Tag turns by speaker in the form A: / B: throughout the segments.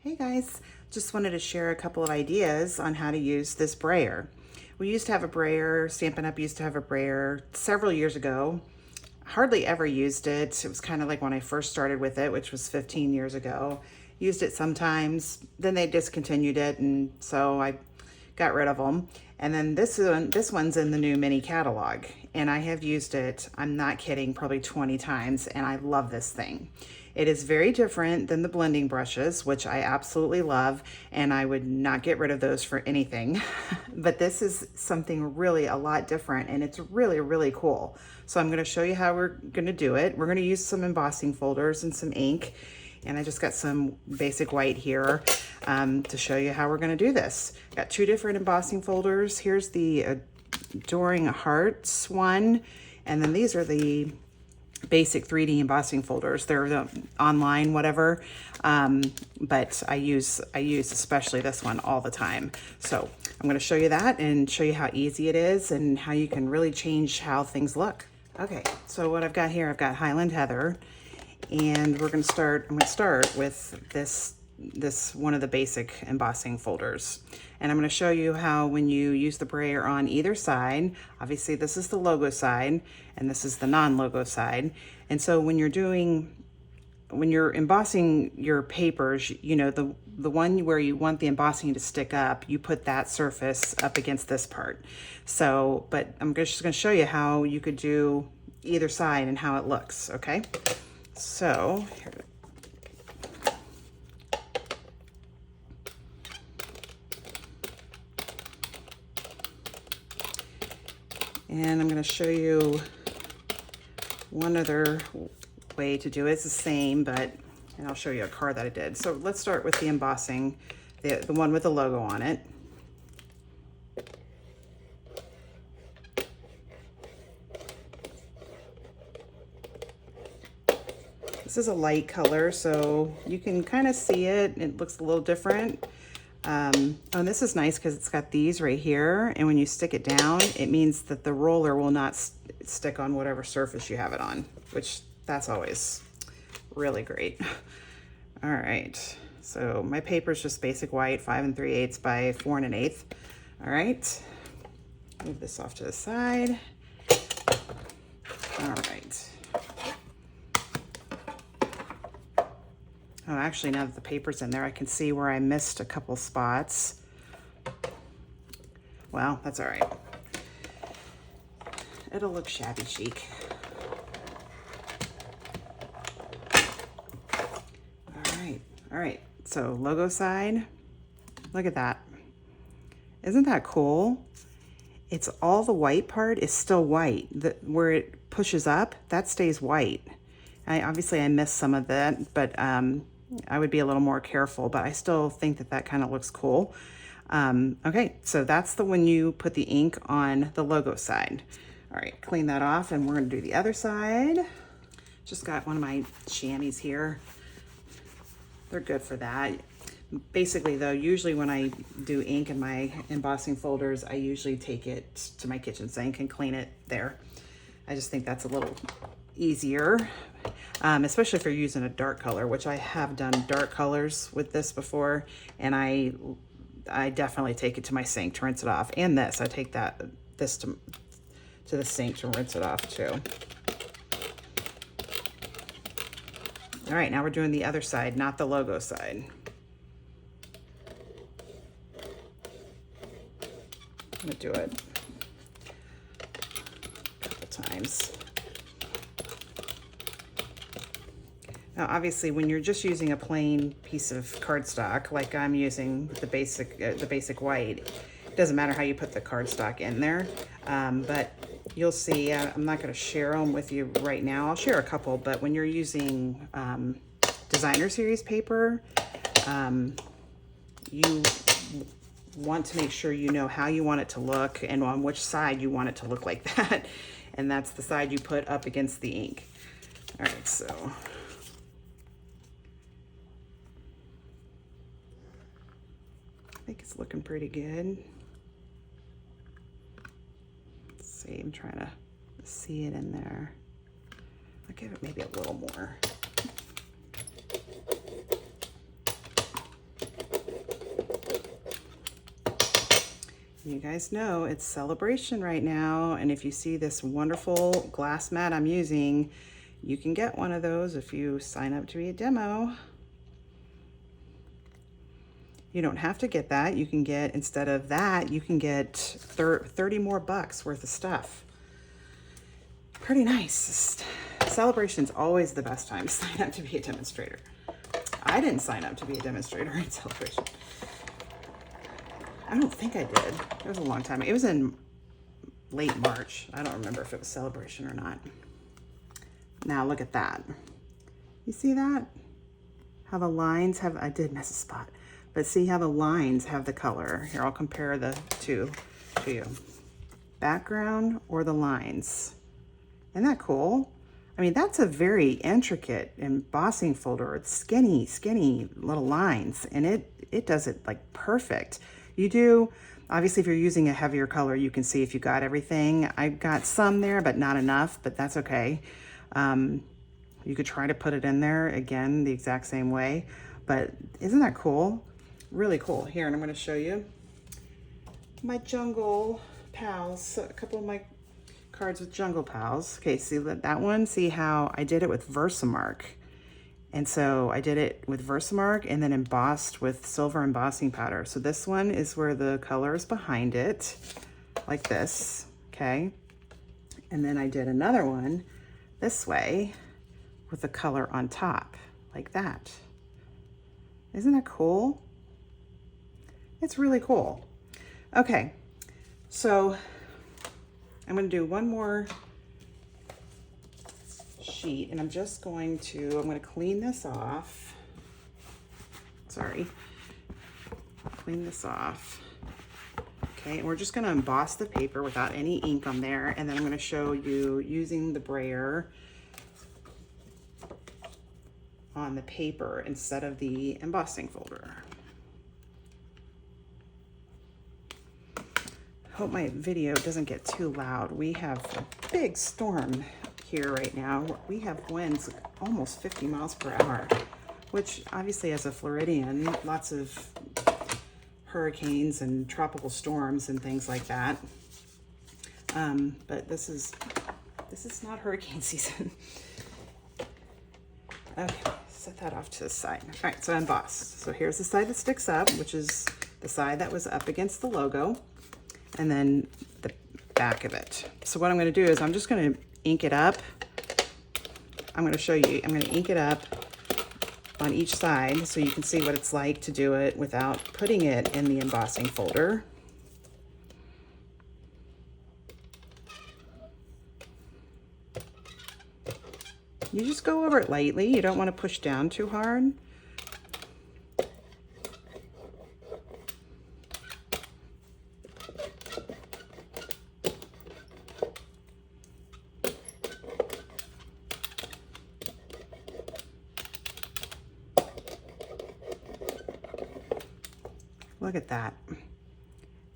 A: Hey guys, just wanted to share a couple of ideas on how to use this brayer. We used to have a brayer, Stampin' Up! Used to have a brayer several years ago. Hardly ever used it. It was kind of like when I first started with it, which was 15 years ago. Used it sometimes, then they discontinued it, and so I got rid of them. And then this one's in the new mini catalog, and I have used it, I'm not kidding, probably 20 times, and I love this thing. It is very different than the blending brushes, which I absolutely love, and I would not get rid of those for anything. But this is something really a lot different, and it's really, really cool. So I'm gonna show you how we're gonna do it. We're gonna use some embossing folders and some ink, and I just got some basic white here to show you how we're gonna do this. Got two different embossing folders. Here's the Adoring Hearts one, and then these are the basic 3D embossing folders. They're the online, whatever, but I use especially this one all the time. So I'm going to show you that and show you how easy it is and how you can really change how things look. Okay, so what I've got here, I've got Highland Heather, and I'm going to start with this one of the basic embossing folders. And I'm going to show you how when you use the brayer on either side, obviously this is the logo side and this is the non-logo side. And so when you're embossing your papers, you know, the one where you want the embossing to stick up, you put that surface up against this part. So, but I'm just going to show you how you could do either side and how it looks, okay? So, here. And I'm going to show you one other way to do it. It's the same, and I'll show you a card that I did. So let's start with the embossing, the one with the logo on it. This is a light color, so you can kind of see it. It looks a little different. Oh, this is nice because it's got these right here, and when you stick it down, it means that the roller will not stick on whatever surface you have it on, which that's always really great. All right, so my paper is just basic white, 5 3/8 by 4 1/8. All right, move this off to the side. All right. Oh, actually, now that the paper's in there, I can see where I missed a couple spots. Well, that's all right. It'll look shabby chic. All right. So logo side, look at that. Isn't that cool? It's all the white part is still white. Where it pushes up, that stays white. Obviously I missed some of that, but I would be a little more careful, but I still think that kind of looks cool. Okay, so that's when you put the ink on the logo side. All right, clean that off, and we're gonna do the other side. Just got one of my chamois here. They're good for that. Basically though, usually when I do ink in my embossing folders, I usually take it to my kitchen sink and clean it there. I just think that's a little easier, especially if you're using a dark color, which I have done dark colors with this before, and I definitely take it to my sink to rinse it off. And I take this to the sink to rinse it off too. All right, now we're doing the other side, not the logo side. I'm gonna do it a couple times. Now, obviously, when you're just using a plain piece of cardstock, like I'm using the basic white, it doesn't matter how you put the cardstock in there. But you'll see, I'm not going to share them with you right now. I'll share a couple, but when you're using designer series paper, you want to make sure you know how you want it to look and on which side you want it to look like that. And that's the side you put up against the ink. All right, so I think it's looking pretty good. Let's see, I'm trying to see it in there. I'll give it maybe a little more. You guys know it's celebration right now, and if you see this wonderful glass mat I'm using, you can get one of those if you sign up to be a demo. You don't have to get that. You can get, instead of that, you can get 30 more bucks worth of stuff. Pretty nice. Celebration's always the best time to sign up to be a demonstrator. I didn't sign up to be a demonstrator in Celebration. I don't think I did. It was a long time. It was in late March. I don't remember if it was Celebration or not. Now look at that. You see that? How the lines have, I did miss a spot, but see how the lines have the color. Here, I'll compare the two to you. Background or the lines. Isn't that cool? I mean, that's a very intricate embossing folder. It's skinny, skinny little lines, and it does it like perfect. You do, obviously if you're using a heavier color, you can see if you got everything. I got some there, but not enough, but that's okay. You could try to put it in there again, the exact same way, but isn't that cool? Really cool. Here, and I'm gonna show you my Jungle Pals, a couple of my cards with Jungle Pals. Okay, see that one? See how I did it with Versamark. And so I did it with Versamark and then embossed with silver embossing powder. So this one is where the color is behind it, like this, okay? And then I did another one this way with the color on top, like that. Isn't that cool? It's really cool. Okay, so I'm gonna do one more sheet, and I'm just going to, I'm gonna clean this off. Sorry, clean this off. Okay, and we're just gonna emboss the paper without any ink on there, and then I'm gonna show you using the brayer on the paper instead of the embossing folder. Hope my video doesn't get too loud. We have a big storm here right now. We have winds almost 50 miles per hour, which obviously as a Floridian, lots of hurricanes and tropical storms and things like that. But this is not hurricane season. Okay, set that off to the side. All right, so embossed. So here's the side that sticks up, which is the side that was up against the logo, and then the back of it. So what I'm gonna do is I'm just gonna ink it up. I'm gonna show you, I'm gonna ink it up on each side so you can see what it's like to do it without putting it in the embossing folder. You just go over it lightly. You don't want to push down too hard. Look at that.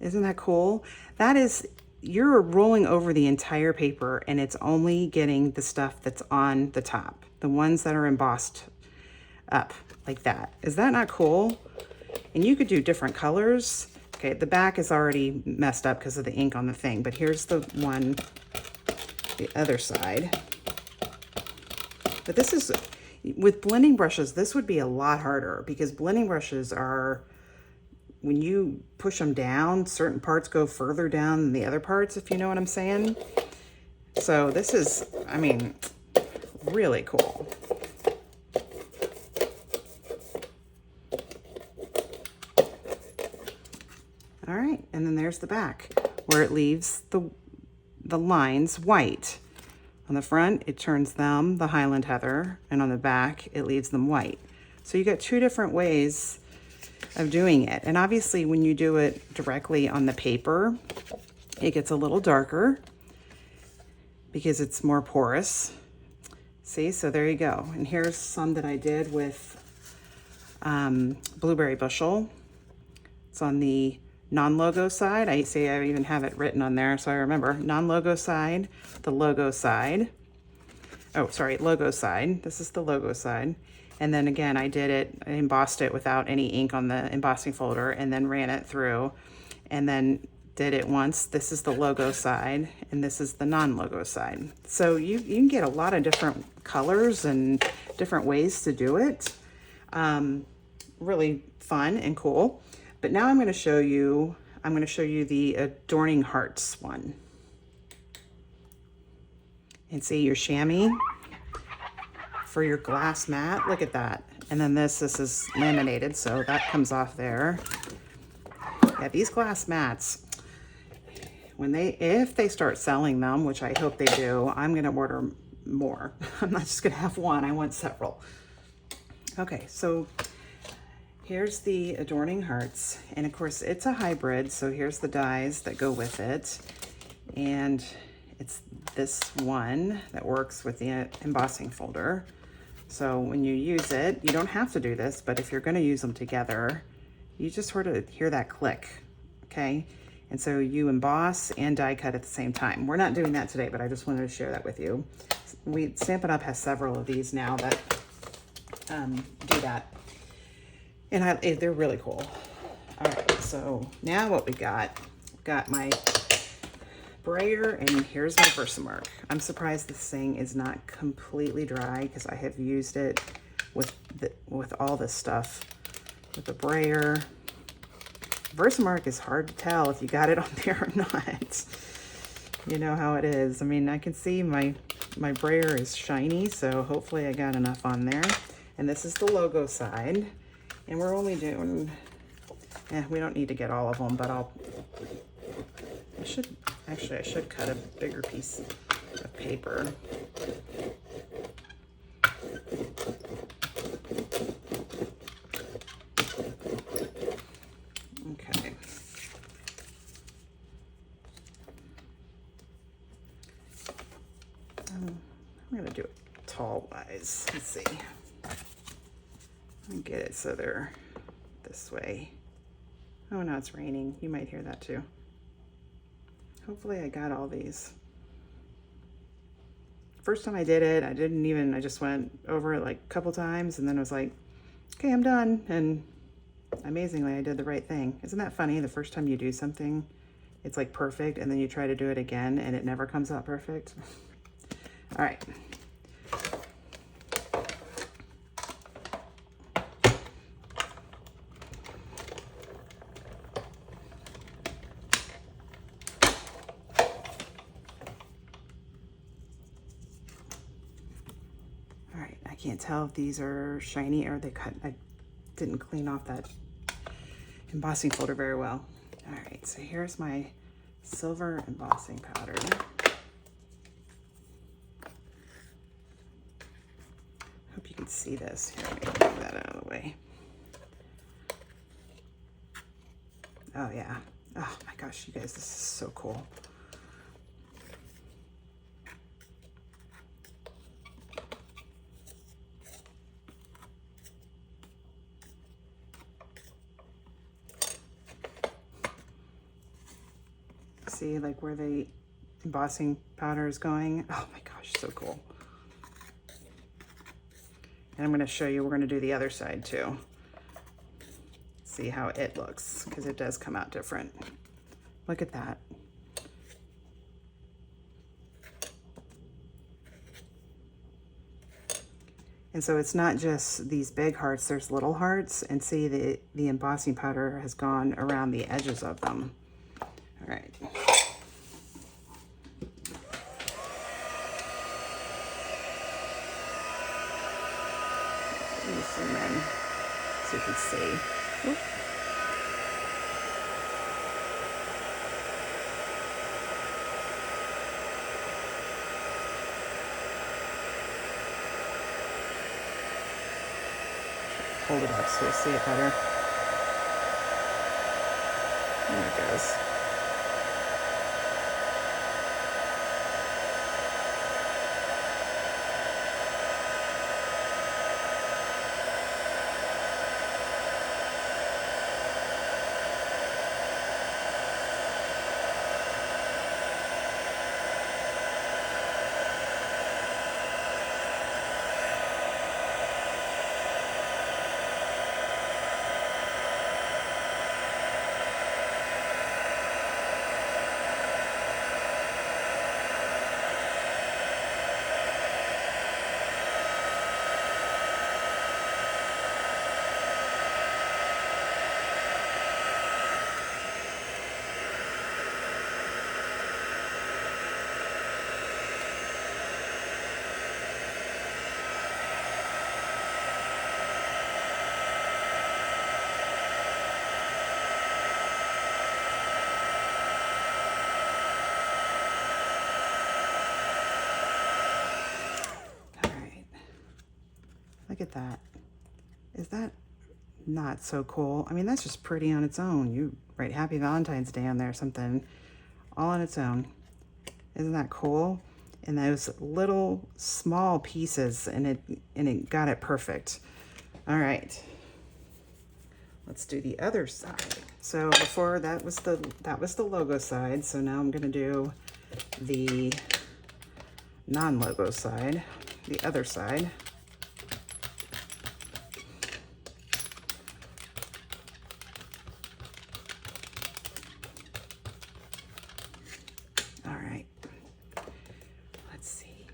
A: Isn't that cool? That is, you're rolling over the entire paper and it's only getting the stuff that's on the top, the ones that are embossed up like that. Is that not cool? And you could do different colors. Okay, the back is already messed up because of the ink on the thing, but here's the one, the other side. But this is, with blending brushes, this would be a lot harder because blending brushes are, when you push them down, certain parts go further down than the other parts, if you know what I'm saying. So this is, I mean, really cool. All right, and then there's the back where it leaves the lines white. On the front, it turns them the Highland Heather, and on the back, it leaves them white. So you got two different ways of doing it. And obviously when you do it directly on the paper, it gets a little darker because it's more porous. See, so there you go. And here's some that I did with Blueberry Bushel. It's on the non-logo side. I even have it written on there so I remember. Non-logo side, the logo side. Oh, sorry, logo side. This is the logo side. And then again, I embossed it without any ink on the embossing folder and then ran it through. And then did it once. This is the logo side, and this is the non-logo side. So you can get a lot of different colors and different ways to do it. Really fun and cool. But now I'm going to show you the adorning hearts one. And see your chamois for your glass mat. Look at that. And then this is laminated, so that comes off there. Yeah, these glass mats, if they start selling them, which I hope they do, I'm gonna order more. I'm not just gonna have one, I want several. Okay, so here's the adorning hearts. And of course it's a hybrid, so here's the dies that go with it. And it's this one that works with the embossing folder. So when you use it, you don't have to do this, but if you're gonna use them together, you just sort of hear that click, okay? And so you emboss and die cut at the same time. We're not doing that today, but I just wanted to share that with you. Stampin' Up! Has several of these now that do that. And they're really cool. All right, so now what we've got my Brayer, and here's my Versamark. I'm surprised this thing is not completely dry because I have used it with all this stuff. With the Brayer, Versamark is hard to tell if you got it on there or not. You know how it is. I mean, I can see my Brayer is shiny, so hopefully I got enough on there. And this is the logo side, and we're only doing. We don't need to get all of them, but I should cut a bigger piece of paper. Okay. I'm gonna do it tall wise. Let's see. Let me get it so they're this way. Oh, now it's raining. You might hear that too. Hopefully I got all these. First time I did it, I just went over it like a couple times and then I was like, okay, I'm done. And amazingly, I did the right thing. Isn't that funny? The first time you do something, it's like perfect, and then you try to do it again and it never comes out perfect. All right. I can't tell if these are shiny or they cut. I didn't clean off that embossing folder very well. All right, so here's my silver embossing powder. Hope you can see this. Here, let me move that out of the way. Oh yeah. Oh my gosh, you guys, this is so cool. See like where the embossing powder is going. Oh my gosh, so cool. And I'm going to show you, we're going to do the other side too. See how it looks, because it does come out different. Look at that. And so it's not just these big hearts, there's little hearts, and see the embossing powder has gone around the edges of them. All right. Let me zoom in so you can see. Oop. Hold it up so you see it better. There it goes. Look at that. Is that not so cool? I mean, that's just pretty on its own. You write Happy Valentine's Day on there, something all on its own. Isn't that cool? And those little small pieces, and it got it perfect. All right. Let's do the other side. So before that was the logo side. So now I'm gonna do the non-logo side, the other side. All right. Let's see.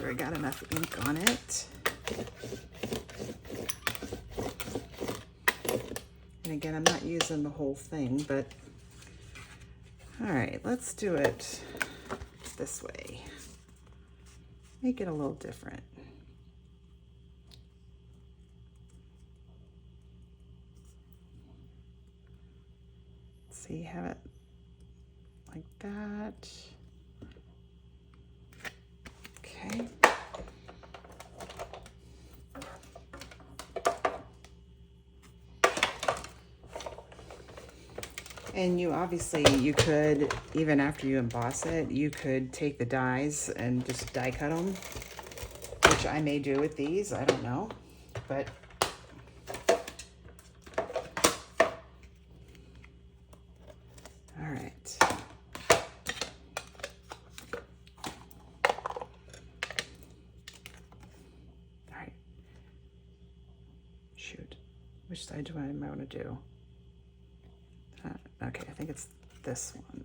A: I got enough ink on it. And again, I'm not using the whole thing, but all right, let's do it this way. Make it a little different. See, have it like that. Okay. And you could, even after you emboss it, you could take the dies and just die cut them, which I may do with these, I don't know, but all right. All right. Shoot, which side do I want to do? Okay, I think it's this one.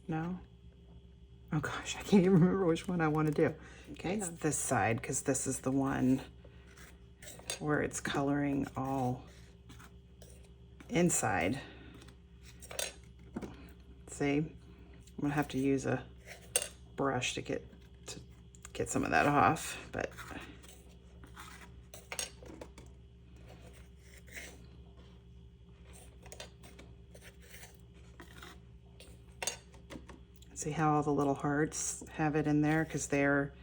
A: No? Oh gosh, I can't even remember which one I want to do. Okay, it's this side, because this is the one where it's coloring all inside. See, I'm gonna have to use a brush to get some of that off, but see how all the little hearts have it in there, because they're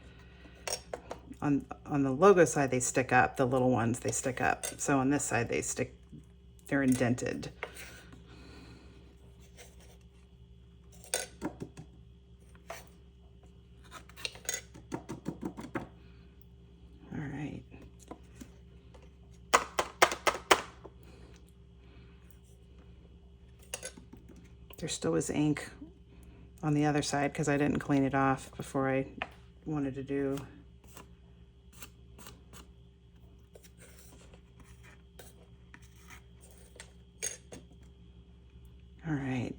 A: on the logo side, they stick up, the little ones, they stick up. So on this side, they're indented. All right. There still is ink on the other side because I didn't clean it off before I wanted to do. All right.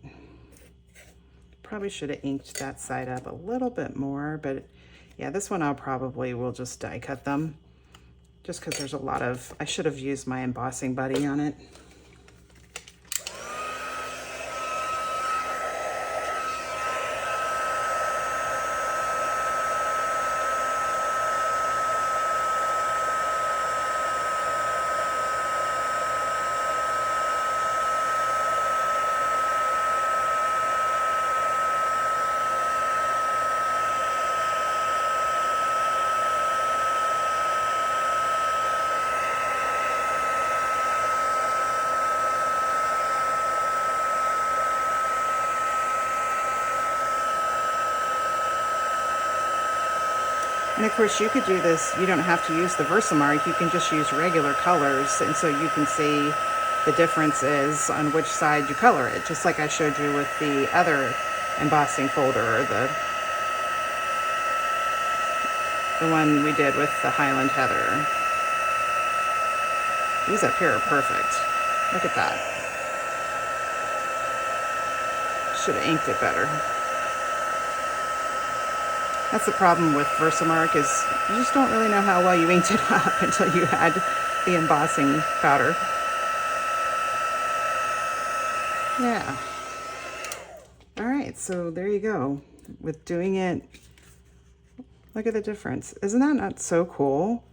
A: Probably should have inked that side up a little bit more, but yeah, this one will just die cut them just because there's a lot of, I should have used my embossing buddy on it. And of course you could do this, you don't have to use the Versamark, you can just use regular colors, and so you can see the differences on which side you color it, just like I showed you with the other embossing folder, or the one we did with the Highland Heather. These up here are perfect. Look at that. Should have inked it better. That's the problem with Versamark, is you just don't really know how well you inked it up until you had the embossing powder. Yeah. All right, so there you go. With doing it, look at the difference. Isn't that not so cool?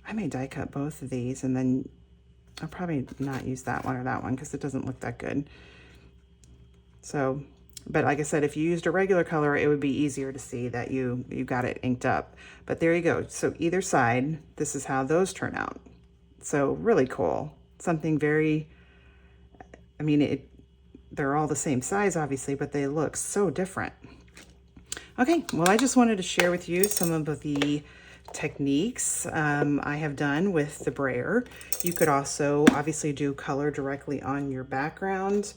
A: I may die cut both of these and then I'll probably not use that one or that one because it doesn't look that good. So, but like I said, if you used a regular color, it would be easier to see that you got it inked up. But there you go. So either side, this is how those turn out. So really cool. Something very, I mean, they're all the same size, obviously, but they look so different. Okay, well, I just wanted to share with you some of the techniques I have done with the brayer. You could also obviously do color directly on your background.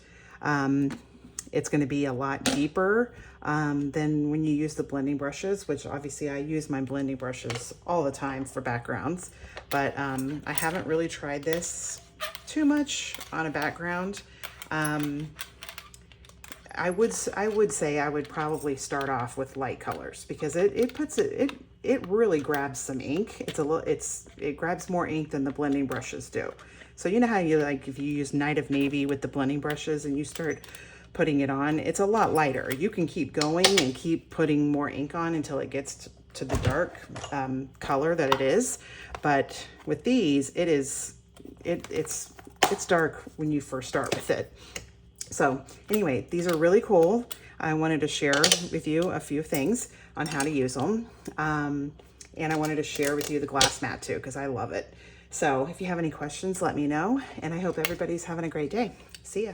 A: It's going to be a lot deeper than when you use the blending brushes, which obviously I use my blending brushes all the time for backgrounds, but I haven't really tried this too much on a background. I would say I would probably start off with light colors because it really grabs some ink. It grabs more ink than the blending brushes do. So you know how you like if you use Night of Navy with the blending brushes and you start putting it on, it's a lot lighter. You can keep going and keep putting more ink on until it gets to the dark color that it is. But with these, it's dark when you first start with it. So anyway, these are really cool. I wanted to share with you a few things on how to use them. And I wanted to share with you the glass mat too, because I love it. So if you have any questions, let me know. And I hope everybody's having a great day. See ya.